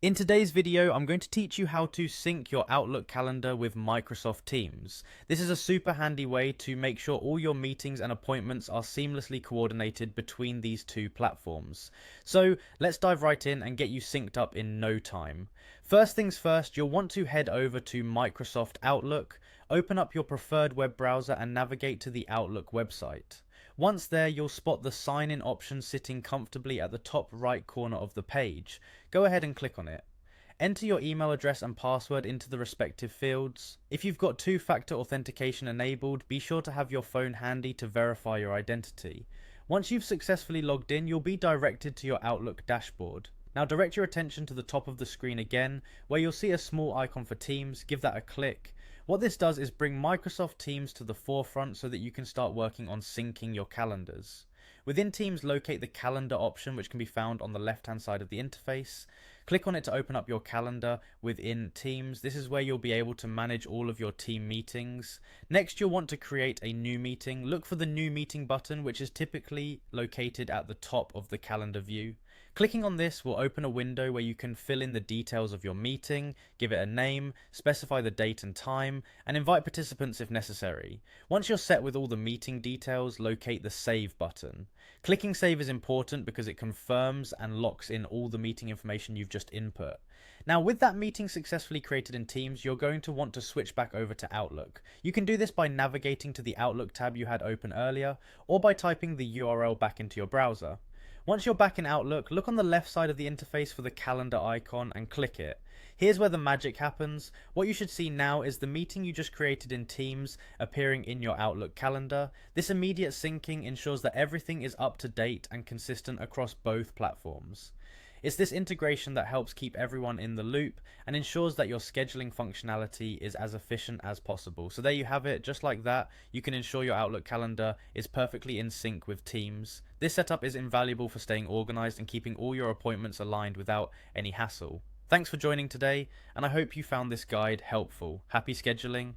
In today's video, I'm going to teach you how to sync your Outlook calendar with Microsoft Teams. This is a super handy way to make sure all your meetings and appointments are seamlessly coordinated between these two platforms. So let's dive right in and get you synced up in no time. First things first, you'll want to head over to Microsoft Outlook, open up your preferred web browser and navigate to the Outlook website. Once there, you'll spot the sign in option sitting comfortably at the top right corner of the page. Go ahead and click on it. Enter your email address and password into the respective fields. If you've got two-factor authentication enabled, be sure to have your phone handy to verify your identity. Once you've successfully logged in, you'll be directed to your Outlook dashboard. Now direct your attention to the top of the screen again, where you'll see a small icon for Teams. Give that a click. What this does is bring Microsoft Teams to the forefront so that you can start working on syncing your calendars. Within Teams, locate the calendar option, which can be found on the left-hand side of the interface. Click on it to open up your calendar within Teams. This is where you'll be able to manage all of your team meetings. Next, you'll want to create a new meeting. Look for the new meeting button, which is typically located at the top of the calendar view. Clicking on this will open a window where you can fill in the details of your meeting, give it a name, specify the date and time, and invite participants if necessary. Once you're set with all the meeting details, locate the Save button. Clicking Save is important because it confirms and locks in all the meeting information you've just input. Now, with that meeting successfully created in Teams, you're going to want to switch back over to Outlook. You can do this by navigating to the Outlook tab you had open earlier, or by typing the URL back into your browser. Once you're back in Outlook, look on the left side of the interface for the calendar icon and click it. Here's where the magic happens. What you should see now is the meeting you just created in Teams appearing in your Outlook calendar. This immediate syncing ensures that everything is up to date and consistent across both platforms. It's this integration that helps keep everyone in the loop and ensures that your scheduling functionality is as efficient as possible. So there you have it, just like that, you can ensure your Outlook calendar is perfectly in sync with Teams. This setup is invaluable for staying organized and keeping all your appointments aligned without any hassle. Thanks for joining today, and I hope you found this guide helpful. Happy scheduling!